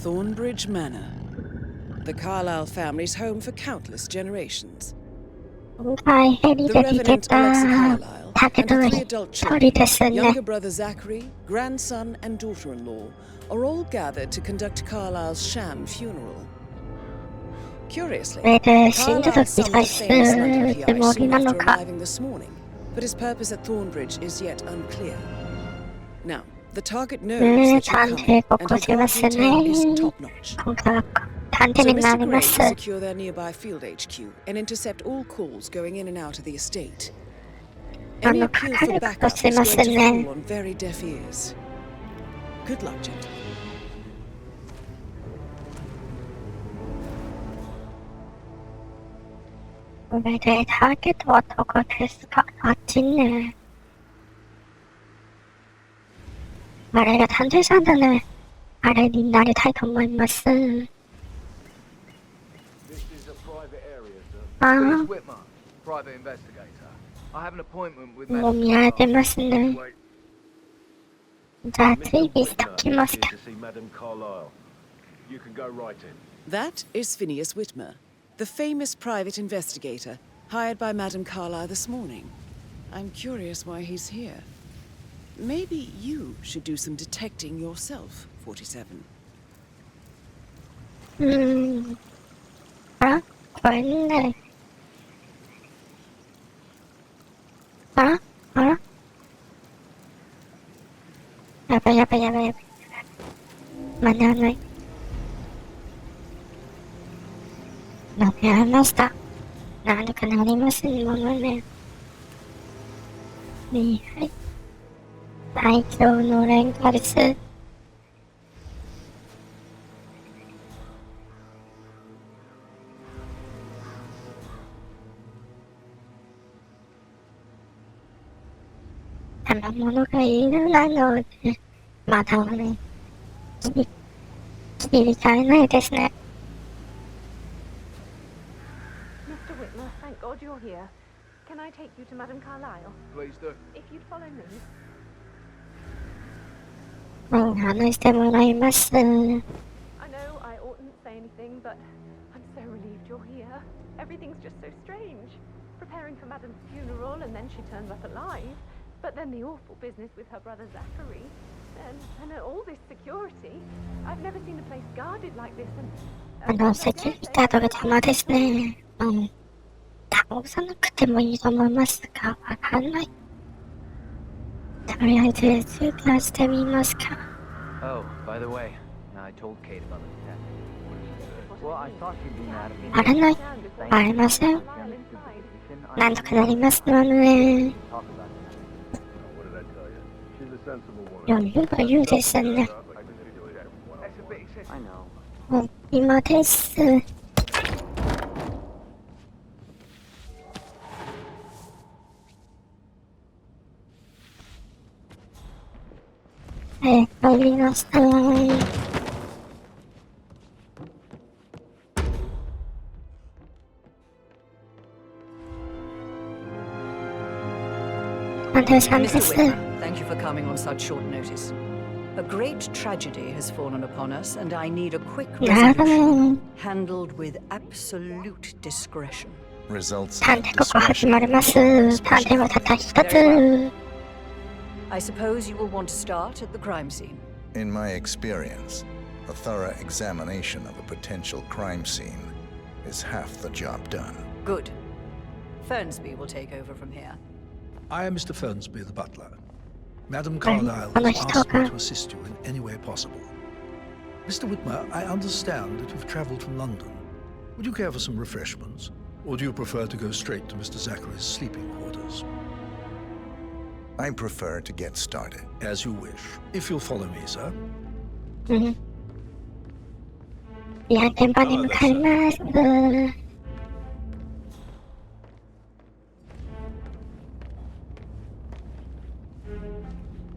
Thornbridge Manor. The Carlisle family's home for countless generations. 今回ヘリ The で逃げ Reverend た Alexa Carlisle 竹 and 取 her り three adult 鳥 children, ですね。 younger brother Zachary, grandson, and daughter-in-law are all gathered to conduct Carlisle's sham funeral. Curiously, これで死んだ Carlisle 時 summoned 対 a す famous London るつ PI もり soon なの after か。 arriving this morning, but his purpose at Thornbridge is yet unclear. Now, the target knows that you're 探 coming, 偵ごっ and こ her します guard ね。 detail is top-notch. 今回は探偵 So にな Mr. りま Gray す。 will secure their nearby field HQ and intercept all calls going in and out of the estate. Any appeal for backup is going to fall on very deaf ears. Good luck, gentlemen. これでターゲットはどこですか？あっちね。あれが探偵さんだね。あれになりたいと思います。ああ、もう見られてますね。じゃあ追尾しときますか。That is Phineas Whitmer, the famous private investigator hired by Madame Carlisle this morning. I'm curious why he's here. Maybe you should do some detecting yourself, 47. あ、これね。あ、やばい。間に合わない。間に合いました。なんとかなりますものね。はい。最強のレンタルス。賜物がいるなので、まだね、切り替えないですね。Mr. Whitmer, thank God you're here. Can I take you to Madame Carlisle? Please do. If you'd follow me. 話してもらいます。I know I oughtn't say anything, but I'm so relieved you're here. Everything's just so strange. Preparing for Madame's funeral and then she turns up alive. But then the awful business with her brother Zachary. And all this security. I've never seen a place guarded like this and... セキュリティガードが邪魔ですね。倒さなくてもいいと思いますが、わかんない。とりあえず通過してみますか。Oh, by the way, I told Kate about the test. Well, I thought she'd be mad at me. バレない。バレません。なんとかなりますのね。余裕が言うですね。もう今です。入りました。Mr. Whitmer, thank you for coming on such short notice. A great tragedy has fallen upon us, and I need a quick resolution, handled with absolute discretion. Results. 探偵ここ始まります。探偵はたった一つ。I suppose you will want to start at the crime scene. In my experience, a thorough examination of a potential crime scene is half the job done. Good. Fernsby will take over from here. I am Mr. Fernsby, the butler. Madame Carlisle has asked me to assist you in any way possible. Mr. Whitmer, I understand that you've travelled from London. Would you care for some refreshments? Or do you prefer to go straight to Mr. Zachary's sleeping quarters? I prefer to get started. As you wish. If you'll follow me, sir. いや、現場に向かいます。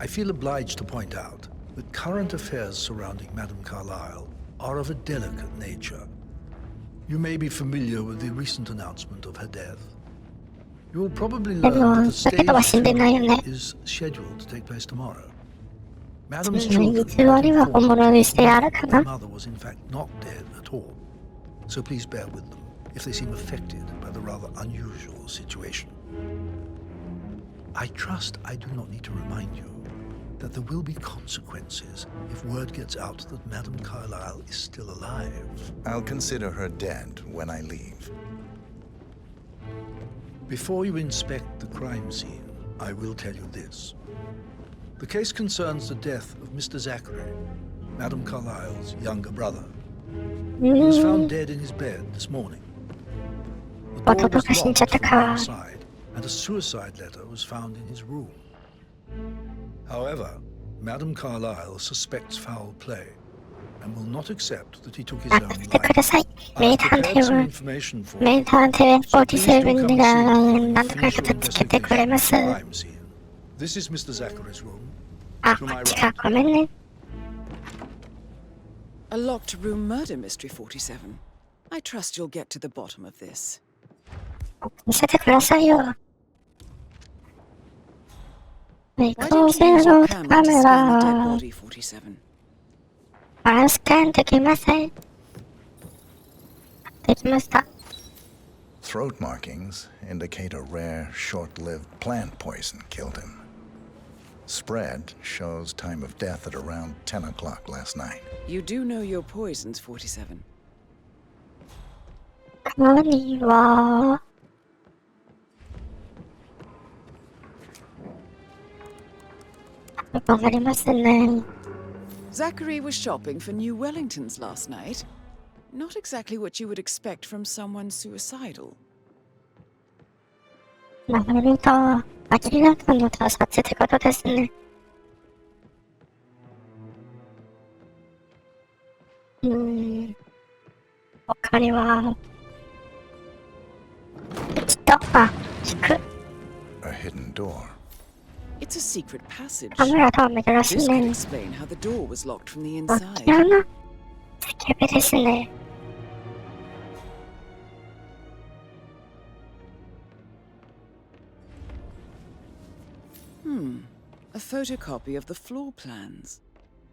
I feel obliged to point out that current affairs surrounding Madame Carlisle are of a delicate nature. You may be familiar with the recent announcement of her death. You will probably learn that the stage funeral is scheduled to take place tomorrow. Madam's 偽 children りは本物にしてやるか my な。 mother was in fact not dead at all. So please bear with them if they seem affected by the rather unusual situation. I trust I do not need to remind you that there will be consequences if word gets out that Madame Carlyle is still alive. I'll consider her dead when I leave. Before you inspect the crime scene, I will tell you this. The case concerns the death of Mr. Zachary, Madame Carlyle's younger brother. He was found dead in his bed this morning. The door was locked from the inside, and a suicide letter was found in his room. However, Madame Carlyle suspects foul play and will not accept that he took his own 任せてく life. ださい。名 I've 探 prepared 偵 some は information for 名 you. 探偵 So please do 47 come が and see me when 何 you とか finish your 片付けてくれ investigation ま of す。 the crime scene. This is Mr. Zachary's room. あ、 To こ my っちか。 right. ごめんね。 A locked room murder mystery, 47. I trust you'll get to the bottom of this. 見せてくださいよ。Why 高 don't 性 you use 能 your カ camera メ to scan the dead ラ。 body, 47? あ、スキャンできません。できました。 Throat markings indicate a rare, short-lived plant poison killed him. Spread shows time of death at around 10 o'clock last night. You do know your poisons, 47. 何はわかりますね。 Zachary was shopping for new Wellingtons last night. Not exactly what you would expect from someone suicidal. なるほど。明らかな他殺ってことですね。他には、きっと、あ、聞く。A hidden door. It's a secret passage. カメラとは珍し This い could ね。 explain how the door was locked from the 大 inside. きなな。スケベですね。A photocopy of the floor plans.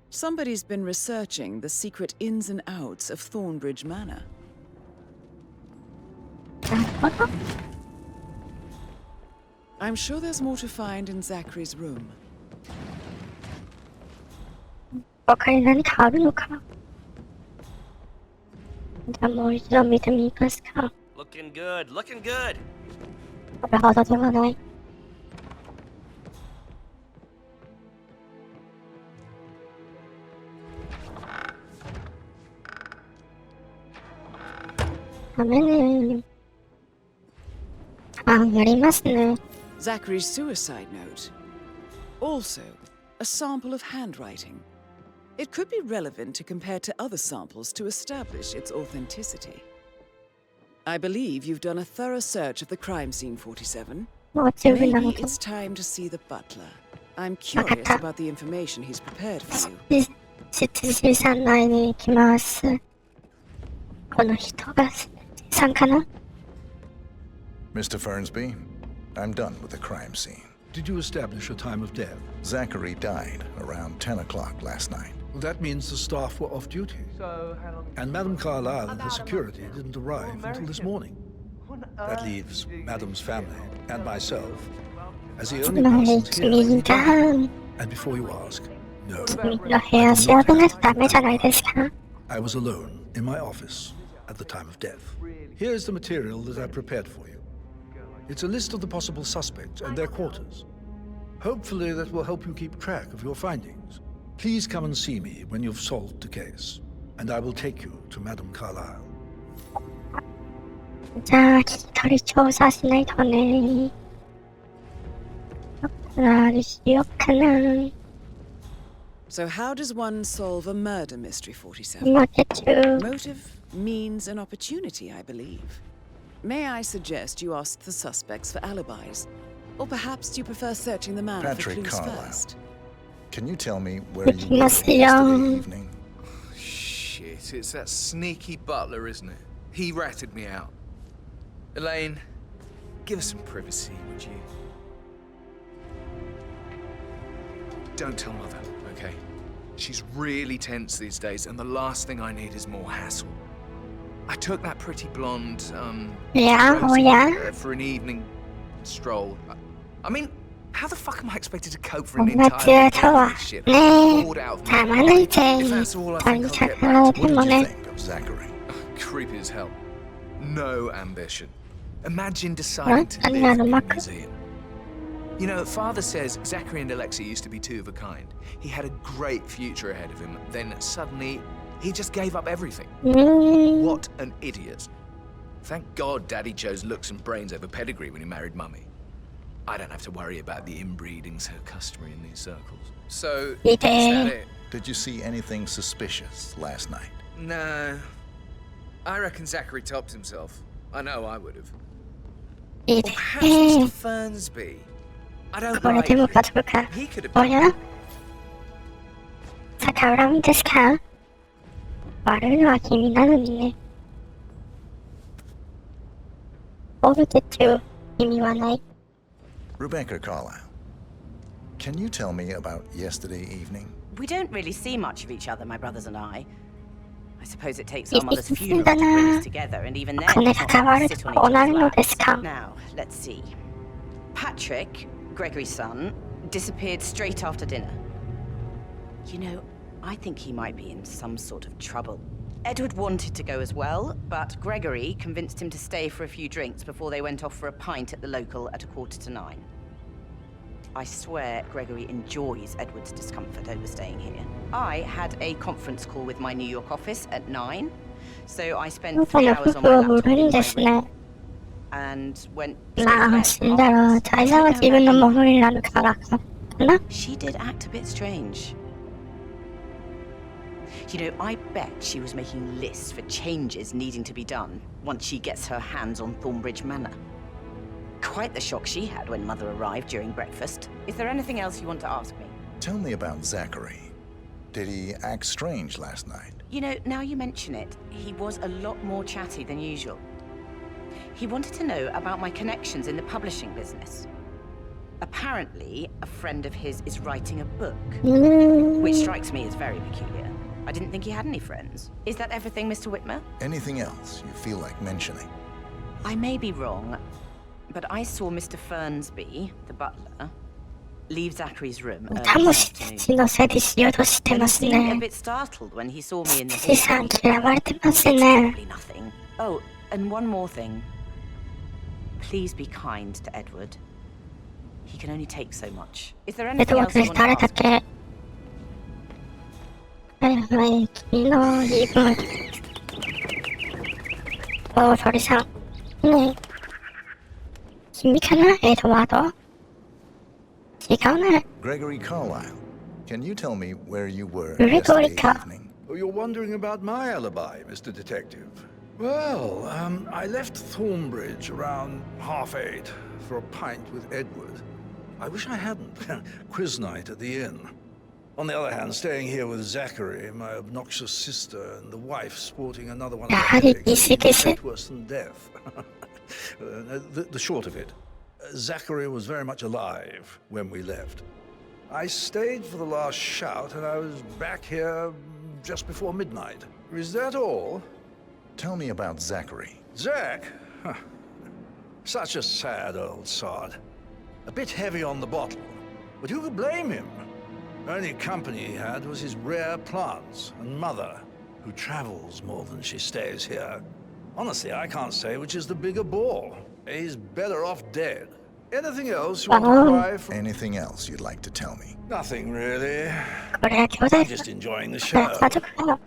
Somebody's been researching the secret ins and outs of Thornbridge Manor. なるほど。 I'm sure there's more to find in Zachary's room. 他に何かあるのかな。じゃあもう一度見てみますか。 Looking good, looking good. これほどではない。ダメね。あ、やりますね。 Zachary's suicide note. Also, a sample of handwriting. It could be relevant to compare to other samples to establish its authenticity. I believe you've done a thorough search of the crime scene, 47. もう十分なの Maybe で。 it's time to see the butler. I'm curious about the information he's prepared for you. 執事さん内に行きます。この人がさんかな。 Mr. Fernsby, I'm done with the crime scene. Did you establish a time of death? Zachary died around 10 o'clock last night. Well, that means the staff were off duty. So, how long? And Madame Carlyle and her security didn't arrive until this morning. That leaves Madame's family and myself as the only まあ、 persons 君 here. が、 And before you ask, no. 君の部屋調べないとダメじゃないですか。 I was alone in my office at the time of death. Here's the material that I prepared for you. It's a list of the possible suspects and their quarters. Hopefully that will help you keep track of your findings. Please come and see me when you've solved the case, and I will take you to Madame Carlyle. じゃあ、聞き取り調査しないとね。何しようかな。 So how does one solve a murder mystery, 47? 今手中。 Motive, means, and opportunity, I believe. May I suggest you ask the suspects for alibis? Or perhaps you prefer searching the manor for Patrick clues Carlyle. first? Can you tell me where you were Yes, yesterday yeah. evening? Shit, it's that sneaky butler, isn't it? He ratted me out. Elaine, give us some privacy, would you? Don't tell Mother, okay? She's really tense these days, and the last thing I need is more hassle. I took that pretty blonde, Yeah, oh Rosie, yeah. for an evening stroll. I mean, how the fuck am I expected to cope for an 뭔가 entire 좋아. week of this shit? 네, I'm bored out of my 다만은 mind. 이제 If that's all I think I'll 빨리 get back 작가가 to. What did you 때문에 think of Zachary? Creepy as hell. No ambition. Imagine deciding What? to And live another in a marker? museum. You know, Father says Zachary and Alexei used to be two of a kind. He had a great future ahead of him. Then suddenly, he just gave up everything. What an idiot. Thank God Daddy chose looks and brains over pedigree when he married Mummy. I don't have to worry about the inbreeding so customary in these circles. So, is that it? Did you see anything suspicious last night? No. I reckon Zachary topped himself. I know I would have. Or perhaps 이제 Mr. Fernsby. I don't 그거를 like 들고 him. 가져볼까? He could have done 뭐냐? 사카우라면 데스카? 말을 와 힘이 나는데 모르겠죠. 힘이 와나이. Rebecca Carlyle, can you tell me about yesterday evening? We don't really see much of each other, my brothers and I. I suppose it takes our mother's funeral to bring us together, and even then, 근데 it's not like we sit on each 원하는 거 other's laps. 데스카? Now, let's see. Patrick, Gregory's son, disappeared straight after dinner. You know, I think he might be in some sort of trouble. Edward wanted to go as well, but Gregory convinced him to stay for a few drinks before they went off for a pint at the local at 9:15. I swear Gregory enjoys Edward's discomfort over staying here. I had a conference call with my New York office at 9, so I spent 3 hours on my laptop in my room and went 나 straight to 진짜로 bed. 잘 나와 지금은 먹으려는 가라가. 나? She did act a bit strange. You know, I bet she was making lists for changes needing to be done once she gets her hands on Thornbridge Manor. Quite the shock she had when Mother arrived during breakfast. Is there anything else you want to ask me? Tell me about Zachary. Did he act strange last night? You know, now you mention it, he was a lot more chatty than usual. He wanted to know about my connections in the publishing business. Apparently, a friend of his is writing a book, which strikes me as very peculiar. I didn't think he had any friends. Is that everything, Mr. Whitmer? Anything else you feel like mentioning? I may be wrong, but I saw Mr. Fernsby, the butler, leave Zachary's room early this afternoon. のせいでしようとしてま He す seemed a ね。 bit startled when he saw me in the 資産 hall. 嫌われてます It's ね。 probably nothing. Oh, and one more thing. Please be kind to Edward. He can only take so much. Is there え anything と、 else you 私 want to 誰だっ ask? け？君の言い分。お、鳥さん。ね。君かな、エドワード？違うね。 Gregory Carlyle, can you tell me where you were Gregory yesterday Car- evening? Oh, you're wondering about my alibi, Mr. Detective. Well, I left Thornbridge around 8:30 for a pint with Edward. I wish I hadn't. Quiz night at the inn. On the other hand, staying here with Zachary, my obnoxious sister, and the wife sporting another one of Yeah, the how did headaches, you would see be worse than death. The short of it, Zachary was very much alive when we left. I stayed for the last shout, and I was back here just before midnight. Is that all? Tell me about Zachary. Zach? Huh. Such a sad old sod. A bit heavy on the bottle. But who could blame him? The only company he had was his rare plants and mother, who travels more than she stays here. Honestly, I can't say which is the bigger ball. He's better off dead. Anything else you want to cry from? Anything else you'd like to tell me? Nothing really. これは兄弟 I'm just enjoying the show. 家族かな。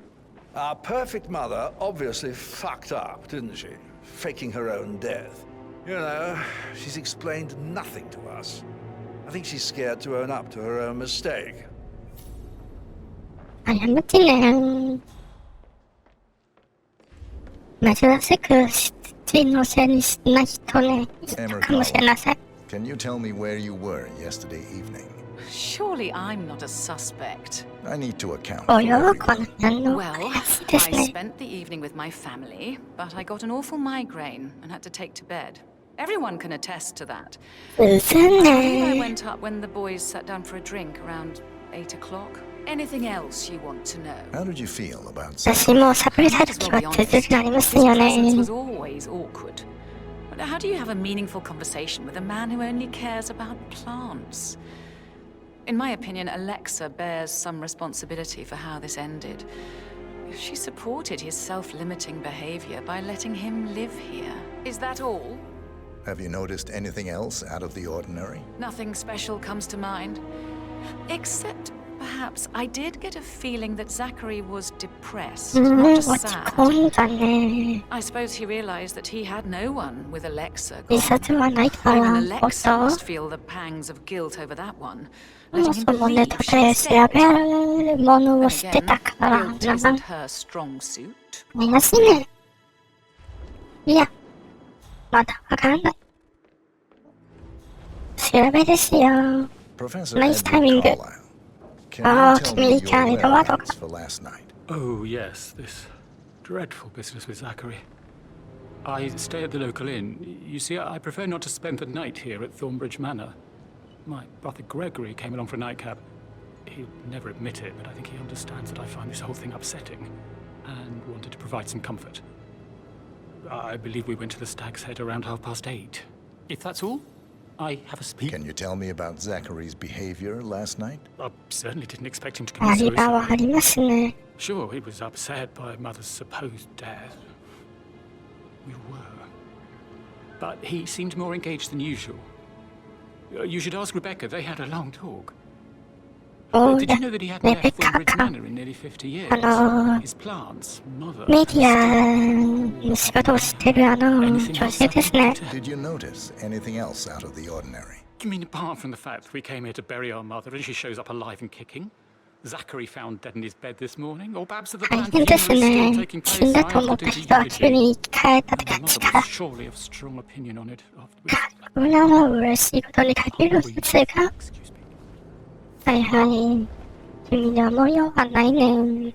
Our perfect mother obviously fucked up, didn't she? Faking her own death. You know, she's explained nothing to us. I think she's scared to own up to her own mistake. 謝ってね。珍しく父のせいにしない人ね、いたかもしれません。 Can you tell me where you were yesterday evening? Surely I'm not a suspect. I need to account お for よ、こ everyone. の辺の Well, 話です I ね。 spent the evening with my family, but I got an awful migraine and had to take to bed. Everyone can attest to that. うせ I believe I ね。 went up when the boys sat down for a drink around 8 o'clock. Anything else you want to know? How did you feel about 私もサプライズされた時は続きありますよ His presence ね。 was always awkward. But how do you have a meaningful conversation with a man who only cares about plants? In my opinion, Alexa bears some responsibility for how this ended. She supported his self-limiting behavior by letting him live here. Is that all? Have you noticed anything else out of the ordinary? Nothing special comes to mind. Except, perhaps, I did get a feeling that Zachary was depressed, うん、 not 落 just ち sad. 込んだね。 I suppose he realized that he had no one with Alexa 自 gone. 殺はないか Even ら、Alexa 夫。 must feel the pangs of guilt over that one, そ letting も him そもネ believe タ she で was 調 dead. べられるもの Then を知って again, たから guilt な。 isn't her strong suit. 怪しいね。いや、まだわからない。調べですよ。 Professor Nice Edward timing. Carlyle, can Oh, you tell me your Kimmy, whereabouts for last night? Oh, yes, this dreadful business with Zachary. I stay at the local inn. You see, I prefer not to spend the night here at Thornbridge Manor. My brother Gregory came along for a nightcap. He'll never admit it, but I think he understands that I find this whole thing upsetting and wanted to provide some comfort. I believe we went to the Stag's Head around 8:30. If that's all, I have a speak. Can you tell me about Zachary's behavior last night? I certainly didn't expect him to ア commit リバはあ suicide. りますね。 Sure, he was upset by Mother's supposed death. We were. But he seemed more engaged than usual. You should ask Rebecca. They had a long talk. お Did や you know that he hadn't レベ left カ Thornbridge か。 Manor in nearly 50 years? Hello. His plants, mother... メディアの仕事をしてる女性ですね。 Did you notice anything else out of the ordinary? You mean apart from the fact that we came here to bury our mother and she shows up alive and kicking? Zachary found dead in his bed this morning? Or perhaps that the 大 planned 変 funeral で is す still ね。 taking 死 place? んだ I と思 offered った to 人は急 eulogy. に生き返ったって The 感じ mother か。 was surely of strong opinion on it afterwards. 裏は嬉しいことに限る説が。 Excuse me. はいはい。君には模様はないね。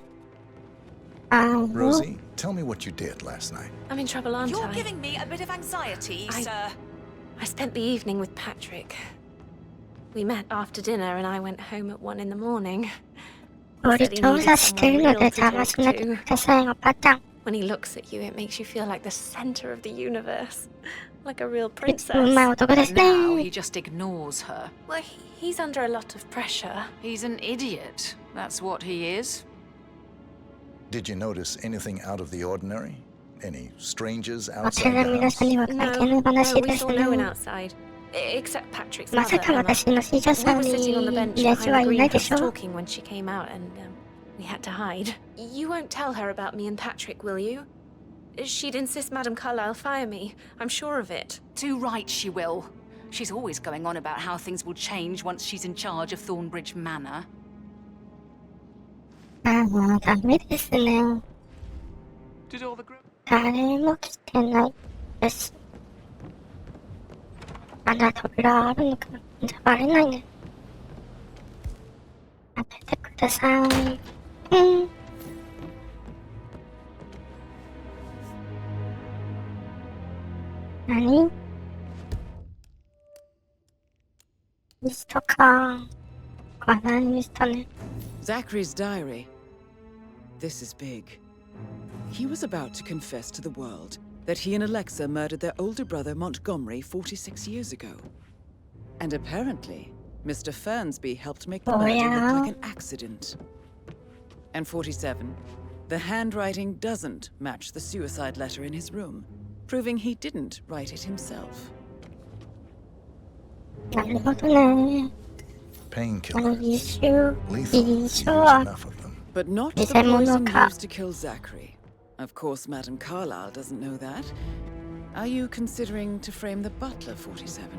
Rosie, tell me what you did last night. I'm in trouble, aren't You're I? giving me a bit of anxiety, sir. I spent the evening with Patrick. We met after dinner and I went home at 1 in the morning. 法律調査してるので邪魔しないでください、おばちゃん。 When he looks at you, it makes you feel like the center of the universe. Like a real いつもうまい princess. 男ですね。 Now he just ignores her. Well, he's under a lot of pressure. He's an idiot. That's what he is. Did you notice anything out of the ordinary? Any strangers お手 outside 並 the みな house? さには関係ない No, 話 we で saw す no one ね。 outside. Except Patrick's まさ mother, か Emma. 私の死女 We さん were に sitting on the bench レジ behind は the いないでし greenhouse ょ。 talking when she came out and we had to hide. You won't tell her about me and Patrick, will you? She'd insist Madame Carlyle fire me. I'm sure of it. Too right she will. She's always going on about how things will change once she's in charge of Thornbridge Manor. ああ、ダメですね。 Did all the group... 誰も来てないです。まだ扉あるのかな。じゃバレないね。開けてください。うん。何？リストか。話題リストね。 Zachary's diary. This is big. He was about to confess to the world that he and Alexa murdered their older brother Montgomery 46 years ago. And apparently, Mr. Fernsby helped make the Oh, murder yeah? look like an accident. And 47, the handwriting doesn't match the suicide letter in his room, proving he didn't write it himself. なるほどね。Painkillers. 優秀。 Lethal. 印 Use 象は enough of them. But not the Is there more poison car? used to kill Zachary. Of course, Madame Carlyle doesn't know that. Are you considering to frame the butler, 47?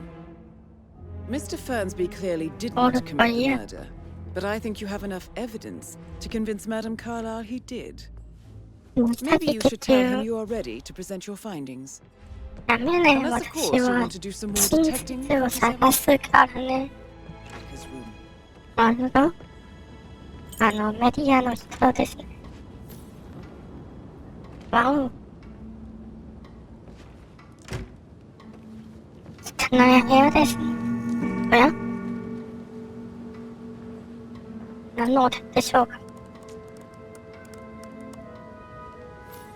Mr. Fernsby clearly didn't commit the murder, but I think you have enough evidence to convince Madame Carlyle he did. Maybe you should tell him you are ready to present your findings. ダメね、 Unless, of 私 course, you は want to do some more 真 detecting. 実を探すからね。 His room. なるほど。メディアの人ですね。わお。汚い部屋ですね。おや何のお手でしょうか。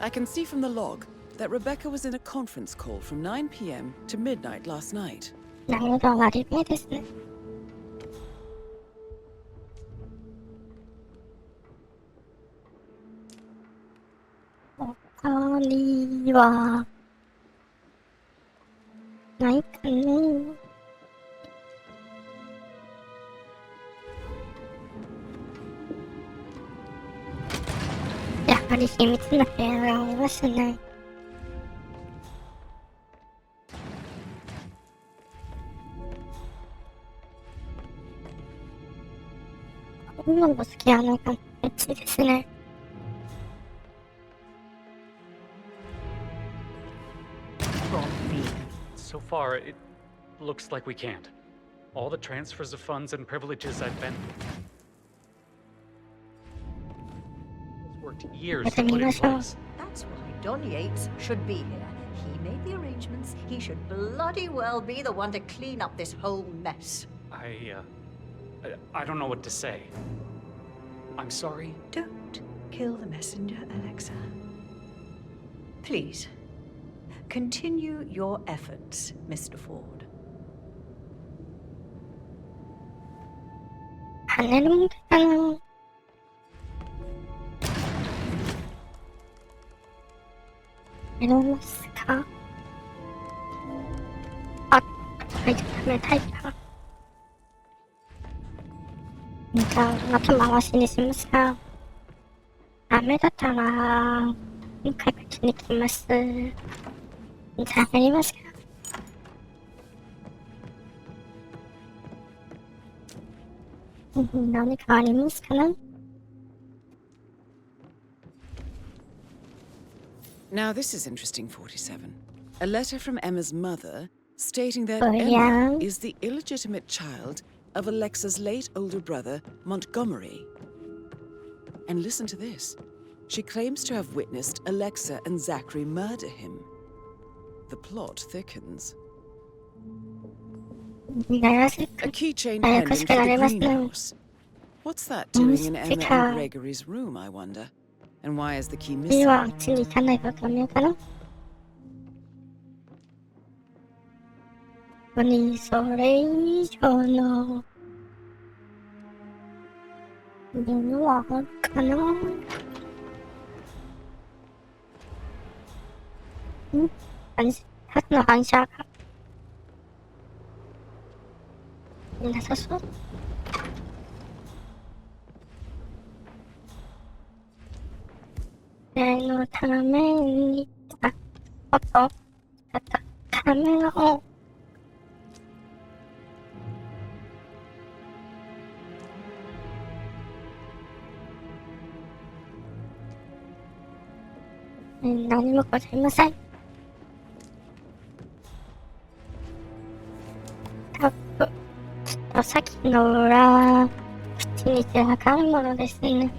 I can see from the log that Rebecca was in a conference call from 9 p.m. to midnight last night. なるほど、割り目ですね。他にはないかね。やはり秘密の部屋がありますね。今の好きやないかも。エッチですね。So far, it looks like we can't. All the transfers of funds and privileges I've been... It's worked years to put in place. That's why Don Yates should be here. He made the arrangements. He should bloody well be the one to clean up this whole mess. I don't know what to say. I'm sorry. Don't kill the messenger, Alexa. Please, continue your efforts, Mr. Ford. 跳ねるんだかな。やりますか。あ、はい、ダメタイパー。じゃあ、また回しにしますか。ダメだったら、もう一回こっちに来ます。じゃあ、やりますか。何かありますかな。 Now this is interesting, 47. A letter from Emma's mother stating that Oh, Emma yeah. is the illegitimate child of Alexa's late older brother, Montgomery. And listen to this. She claims to have witnessed Alexa and Zachary murder him. The plot thickens. A keychain pendant for the greenhouse. What's that doing in Emma and Gregory's room, I wonder? And why is the key 次 missing? は次行かないとダメかな。ここにそれ以上のものはあるかな。核の反射がなさそう。念のために、あと、あったカメラを何もございません。多分、ちょっとさっきの裏口にわかるものですね。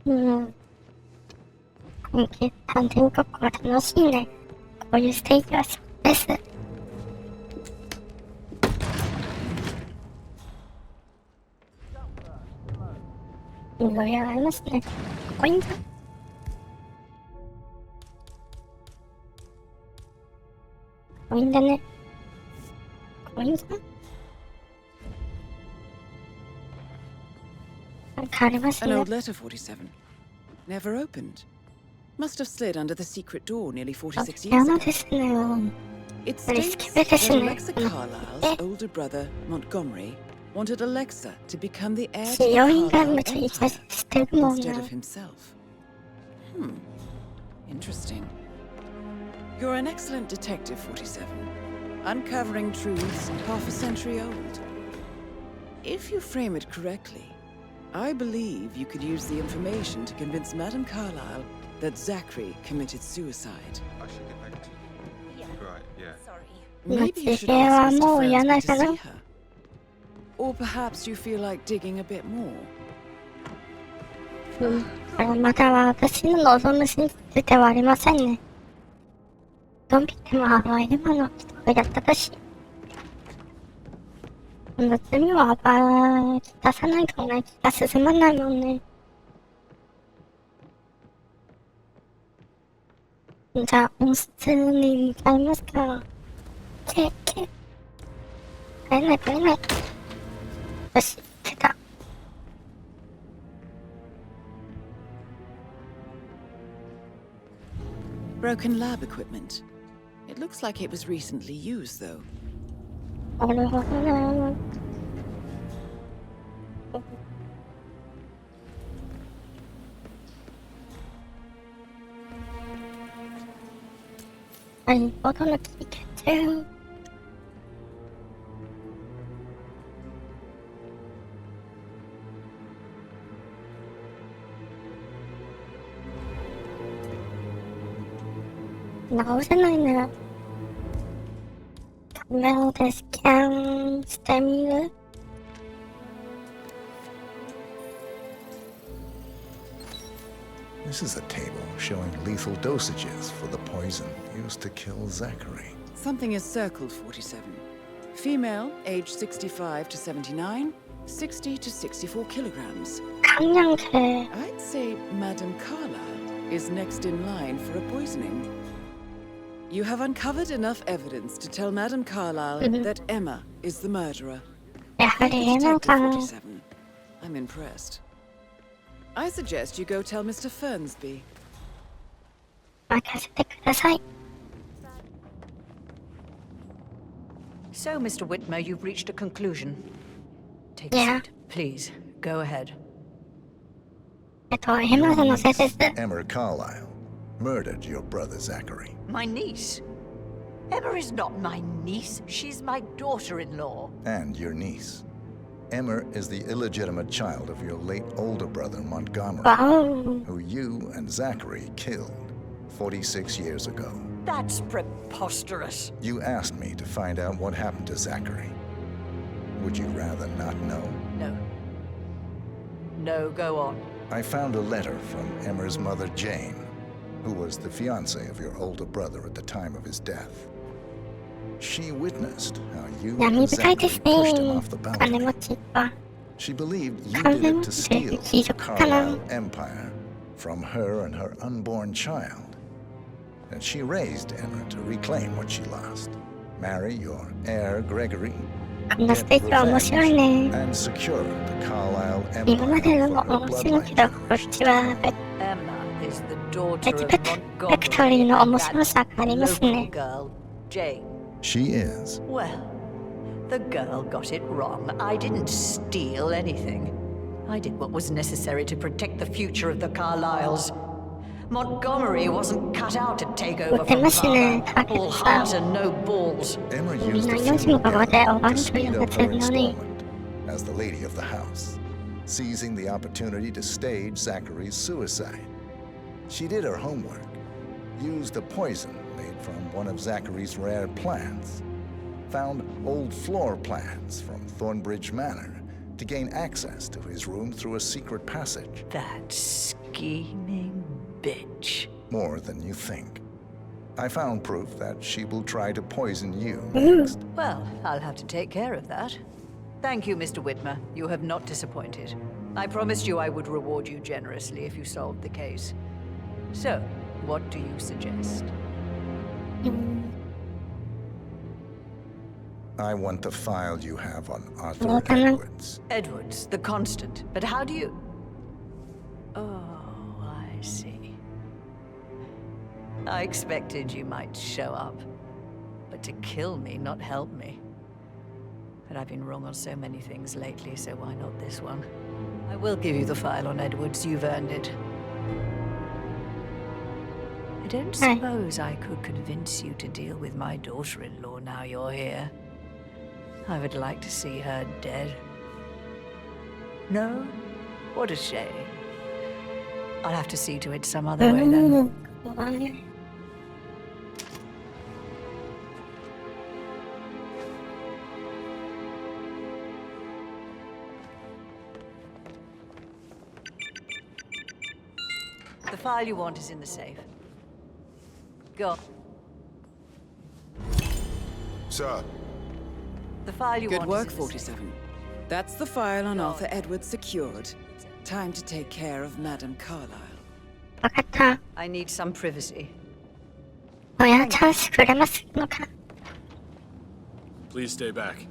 うん。今季探偵ごっこは楽しいね。こういうステージはそうです。盛り上がりますね。ここにいた。ここにいたね。ここにいた。なんかありますね。 An old letter, 47. Never opened. Must have slid under the secret door nearly 46 years ago. ですね。 It states that Alexa Carlyle's older brother, Montgomery, wanted Alexa to become the heir to the Carlyle empire instead of himself. Interesting. You're an excellent detective, 47. Uncovering truths half a century old. If you frame it correctly, I believe you could use the information to convince Madame Carlyle that Zachary committed suicide. I should get back to you. Right, yeah. Maybe you should ask Mr. Fernsby to see her. Or perhaps you feel like digging a bit more. または私の望む真実ではありませんね。どう見ても今の人がやったらしい。の罪を暴き出さないとね、気が進まないもんね。じゃあ、温室に向かいますか。帰れない。よし、来た。Broken lab equipment. It looks like it was recently used, though. なるほどね。はい、驚き決定。直せないね。カメラでスキャンしてみる。This is a table showing lethal dosages for the poison used to kill Zachary. Something is circled 47. Female, age 65 to 79, 60 to 64 kilograms. 강량체. I'd say Madame Carlyle is next in line for a poisoning. You have uncovered enough evidence to tell Madame Carlyle that Emma is the murderer. Detective 47. I'm impressed. I suggest you go tell Mr. Fernsby. 任せてください。 So, Mr. Whitmer, you've reached a conclusion. Take a Yeah. seat, please. Go ahead. Emma Carlyle murdered your brother Zachary. My niece? Emma is not my niece. She's my daughter-in-law. And your niece. Emma is the illegitimate child of your late older brother Montgomery, who you and Zachary killed 46 years ago. That's preposterous. You asked me to find out what happened to Zachary. Would you rather not know? No. No, go on. I found a letter from Emma's mother, Jane, who was the fiancée of your older brother at the time of his death. She witnessed how you and Zachary pushed him off the balcony. She believed you did it to steal the Carlyle empire from her and her unborn child. And she raised Emma to reclaim what she lost. Marry your heir, Gregory, get revenge, and secure the Carlyle empire for her bloodline. Emma is the daughter of Montgomery, that local girl, Jane. She is. Well, the girl got it wrong. I didn't steal anything. I did what was necessary to protect the future of the Carlyles. Montgomery wasn't cut out to take over from Father. All heart and no balls. Emma used the funeral gallery to speed up her installment as the lady of the house, seizing the opportunity to stage Zachary's suicide. She did her homework, used a poison made from one of Zachary's rare plants, found old floor plans from Thornbridge Manor to gain access to his room through a secret passage. That scheming bitch. More than you think. I found proof that she will try to poison you next. Well, I'll have to take care of that. Thank you, Mr. Whitmer. You have not disappointed. I promised you I would reward you generously if you solved the case. So, what do you suggest? I want the file you have on Arthur Edwards. Edwards, the constant. But how do you... Oh, I see. I expected you might show up. But to kill me, not help me. But I've been wrong on so many things lately, so why not this one? I will give you the file on Edwards. You've earned it. I don't suppose I could convince you to deal with my daughter-in-law now you're here. I would like to see her dead. No? What a shame. I'll have to see to it some other way then. The file you want is in the safe. Go. Sir, The file you Good want work, is in the safe. 47. That's the file on Arthur Edwards secured. Time to take care of Madame Carlyle. 막았다. I need some privacy. 뭐야, 찬스 그래만 쓰는 거가. Please stay back.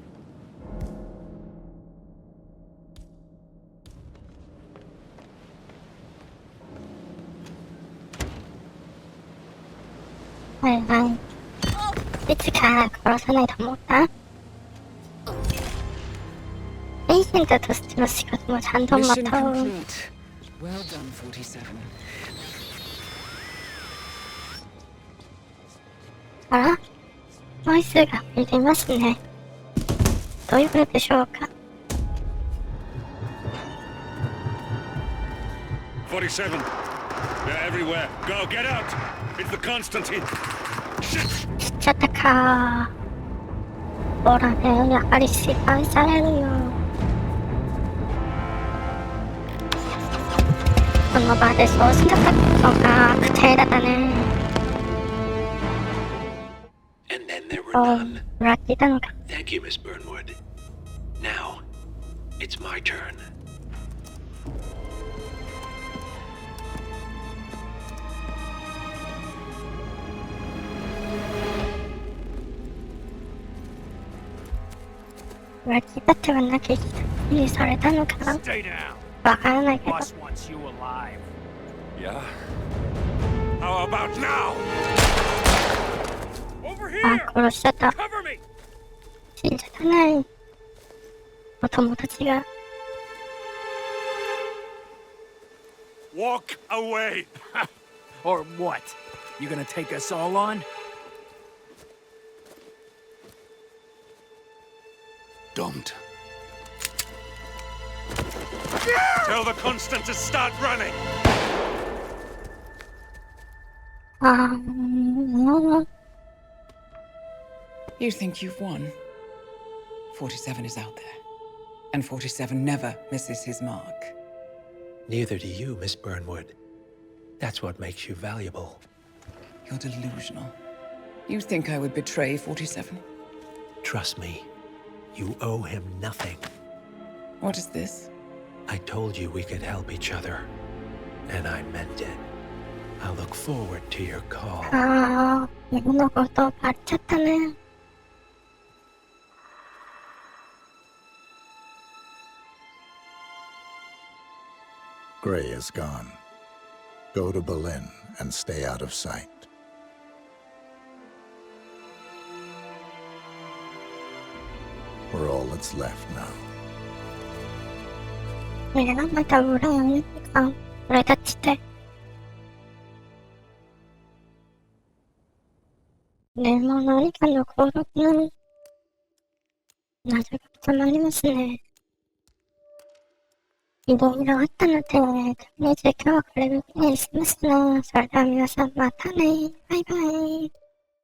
난 삐치가 걸어서 나이 더 먹다. 에이센트 도스티머스가 뭐 잔돈 Mission 맡아. complete. Well done, 47. 알아? 보이스가 빌딩 맛있네. 너 이번에 배셔올까? 47. They're everywhere. Go, get out! It's the Constantine. Shit! 진짜 딱하. 뭐라네, 약간이 씨발 싸래요. 엄마 받아서 생각하다가 그태에다가네. And then there were none. 라기던가. Thank you, Miss Burnwood. Now, it's my turn. 라기한테 만나기 이 설에다는가. Stay down. 막아야 겠다. Boss wants you alive. Yeah? How about now? Over here! 아, 그러시다. Cover me! 진짜 하나님. 더 못하지가. Walk away! Or what? You gonna take us all on? Don't. Tell the Constant to start running! You think you've won? 47 is out there. And 47 never misses his mark. Neither do you, Miss Burnwood. That's what makes you valuable. You're delusional. You think I would betray 47? Trust me, you owe him nothing. What is this? I told you we could help each other, and I meant it. I'll look forward to your call. 아, 이거 또 맞췄다네. Gray is gone. Go to Berlin and stay out of sight. We're all that's left now. 내가 맞다 울어요. 우리 다칠 때. 내 머리가 놓고는 나중부터 많이 마시네. 이동이랑 왔다는 때문에 이제 겨우 걸리는 게 있으면서 설담이어서 마타네. 바이바이.